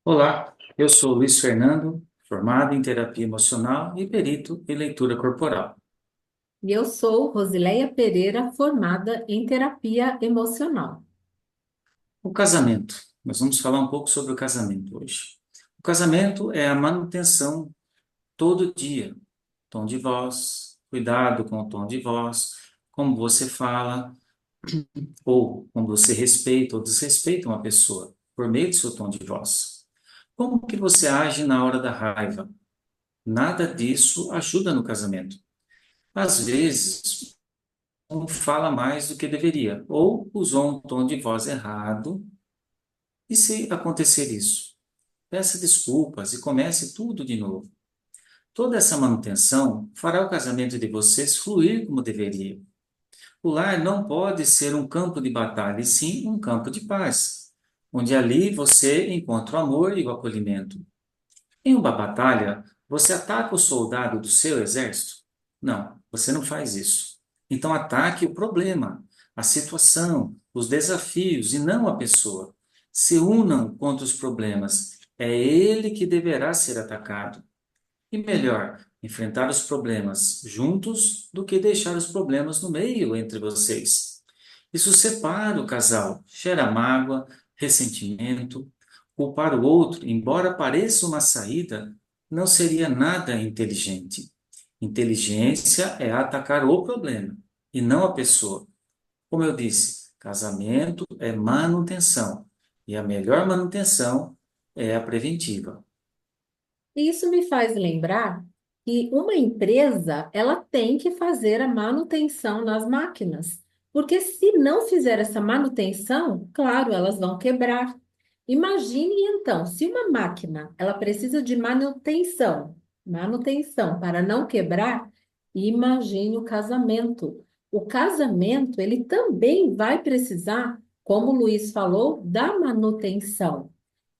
Olá, eu sou Luiz Fernando, formado em terapia emocional e perito em leitura corporal. E eu sou Rosileia Pereira, formada em terapia emocional. O casamento. Nós vamos falar um pouco sobre o casamento hoje. O casamento é a manutenção todo dia. Tom de voz, cuidado com o tom de voz, como você fala, ou como você respeita ou desrespeita uma pessoa, por meio do seu tom de voz. Como que você age na hora da raiva? Nada disso ajuda no casamento. Às vezes, um fala mais do que deveria, ou usou um tom de voz errado. E se acontecer isso? Peça desculpas e comece tudo de novo. Toda essa manutenção fará o casamento de vocês fluir como deveria. O lar não pode ser um campo de batalha, e sim um campo de paz, onde ali você encontra o amor e o acolhimento. Em uma batalha, você ataca o soldado do seu exército? Não, você não faz isso. Então ataque o problema, a situação, os desafios e não a pessoa. Se unam contra os problemas. É ele que deverá ser atacado. E melhor, enfrentar os problemas juntos do que deixar os problemas no meio entre vocês. Isso separa o casal, gera mágoa, ressentimento. Culpar o outro, embora pareça uma saída, não seria nada inteligente. Inteligência é atacar o problema e não a pessoa. Como eu disse, casamento é manutenção e a melhor manutenção é a preventiva. E isso me faz lembrar que uma empresa, ela tem que fazer a manutenção nas máquinas, porque se não fizer essa manutenção, claro, elas vão quebrar. Imagine então, se uma máquina, ela precisa de manutenção para não quebrar, imagine o casamento. O casamento, ele também vai precisar, como o Luiz falou, da manutenção.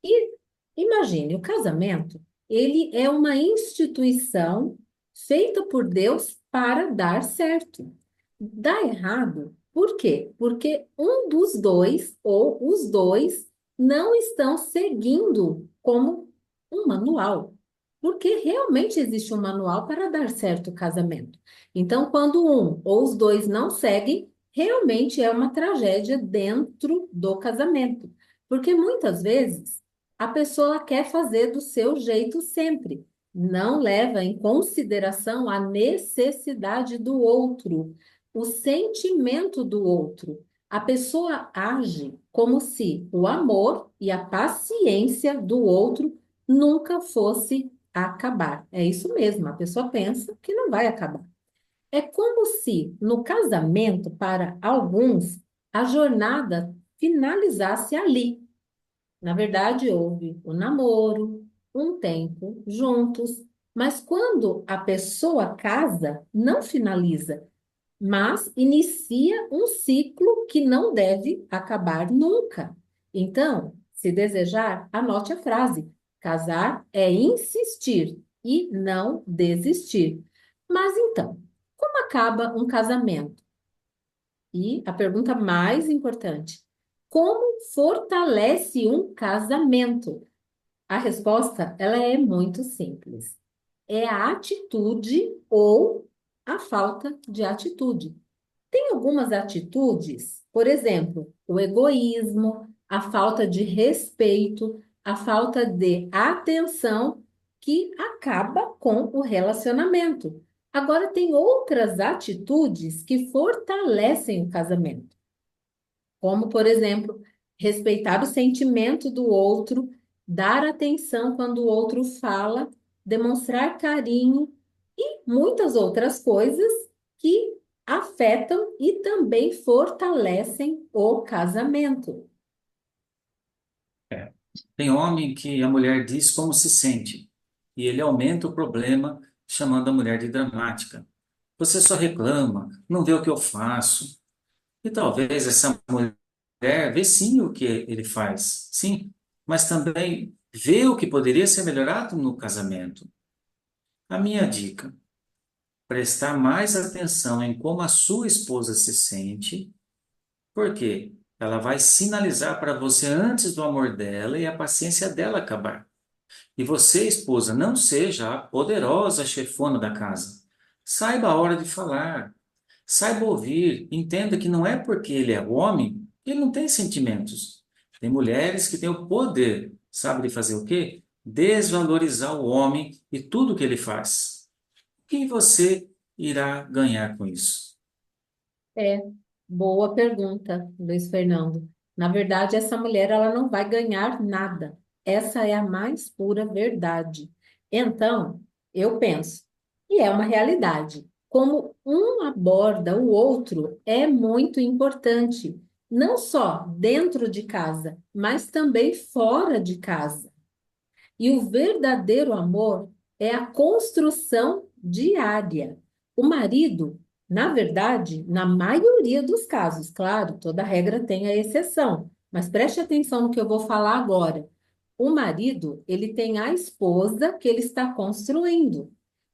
E imagine, o casamento, ele é uma instituição feita por Deus para dar certo. Dá errado, por quê? Porque um dos dois ou os dois não estão seguindo como um manual. Porque realmente existe um manual para dar certo o casamento. Então, quando um ou os dois não seguem, realmente é uma tragédia dentro do casamento. Porque muitas vezes a pessoa quer fazer do seu jeito sempre, não leva em consideração a necessidade do outro, o sentimento do outro. A pessoa age como se o amor e a paciência do outro nunca fosse acabar. É isso mesmo, a pessoa pensa que não vai acabar. É como se no casamento, para alguns, a jornada finalizasse ali. Na verdade, houve o namoro, um tempo juntos, mas quando a pessoa casa, não finaliza, mas inicia um ciclo que não deve acabar nunca. Então, se desejar, anote a frase: casar é insistir e não desistir. Mas então, como acaba um casamento? E a pergunta mais importante: como fortalece um casamento? A resposta, ela é muito simples. É a atitude ou a falta de atitude. Tem algumas atitudes, por exemplo, o egoísmo, a falta de respeito, a falta de atenção que acaba com o relacionamento. Agora, tem outras atitudes que fortalecem o casamento, como, por exemplo, respeitar o sentimento do outro, dar atenção quando o outro fala, demonstrar carinho e muitas outras coisas que afetam e também fortalecem o casamento. É. Tem homem que a mulher diz como se sente, e ele aumenta o problema chamando a mulher de dramática. Você só reclama, não vê o que eu faço. E talvez essa mulher vê sim o que ele faz, sim, mas também vê o que poderia ser melhorado no casamento. A minha dica: prestar mais atenção em como a sua esposa se sente, porque Ela vai sinalizar para você antes do amor dela e a paciência dela acabar. E você, esposa, não seja a poderosa chefona da casa. Saiba a hora de falar. Saiba ouvir. Entenda que não é porque ele é homem que ele não tem sentimentos. Tem mulheres que têm o poder, sabe, de fazer o quê? Desvalorizar o homem e tudo que ele faz. O que você irá ganhar com isso? É, boa pergunta, Luiz Fernando. Na verdade, essa mulher ela não vai ganhar nada. Essa é a mais pura verdade. Então, eu penso, e é uma realidade, como um aborda o outro é muito importante, não só dentro de casa, mas também fora de casa. E o verdadeiro amor é a construção diária. O marido, na verdade, na maioria dos casos, claro, toda regra tem a exceção, mas preste atenção no que eu vou falar agora. O marido, ele tem a esposa que ele está construindo.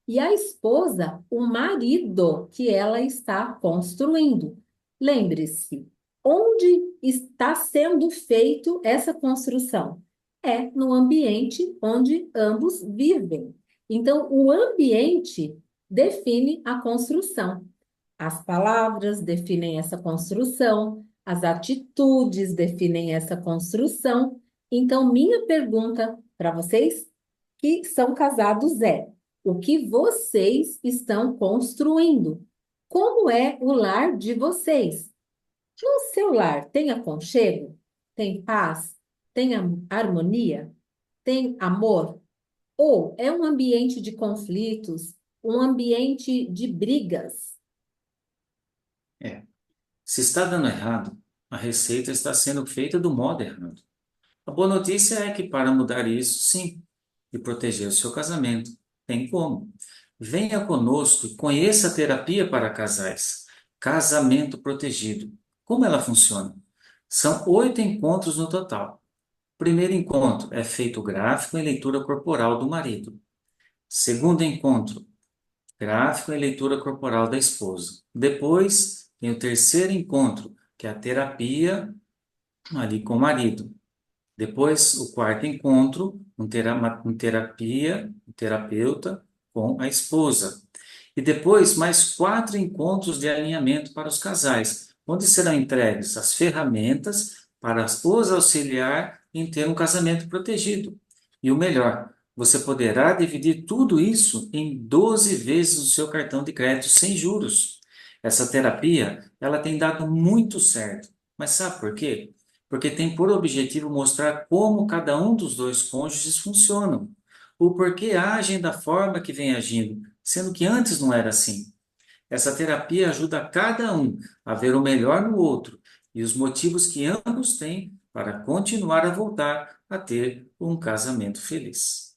E a esposa, o marido que ela está construindo. Lembre-se, onde está sendo feito essa construção? É no ambiente onde ambos vivem. Então, o ambiente define a construção. As palavras definem essa construção, as atitudes definem essa construção. Então, minha pergunta para vocês que são casados é: o que vocês estão construindo? Como é o lar de vocês? No seu lar tem aconchego? Tem paz? Tem harmonia? Tem amor? Ou é um ambiente de conflitos, um ambiente de brigas? É, se está dando errado, a receita está sendo feita do modo errado. A boa notícia é que para mudar isso, sim, e proteger o seu casamento, tem como. Venha conosco e conheça a terapia para casais, Casamento Protegido. Como ela funciona? São 8 encontros no total. O primeiro encontro é feito gráfico em leitura corporal do marido. Segundo encontro, gráfico em leitura corporal da esposa. Depois, tem o terceiro encontro, que é a terapia ali com o marido. Depois, o quarto encontro, um terapeuta com a esposa. E depois, mais 4 encontros de alinhamento para os casais, onde serão entregues as ferramentas para os auxiliar em ter um casamento protegido. E o melhor, você poderá dividir tudo isso em 12 vezes o seu cartão de crédito sem juros. Essa terapia, ela tem dado muito certo. Mas sabe por quê? Porque tem por objetivo mostrar como cada um dos dois cônjuges funcionam, o porquê agem da forma que vem agindo, sendo que antes não era assim. Essa terapia ajuda cada um a ver o melhor no outro e os motivos que ambos têm para continuar a voltar a ter um casamento feliz.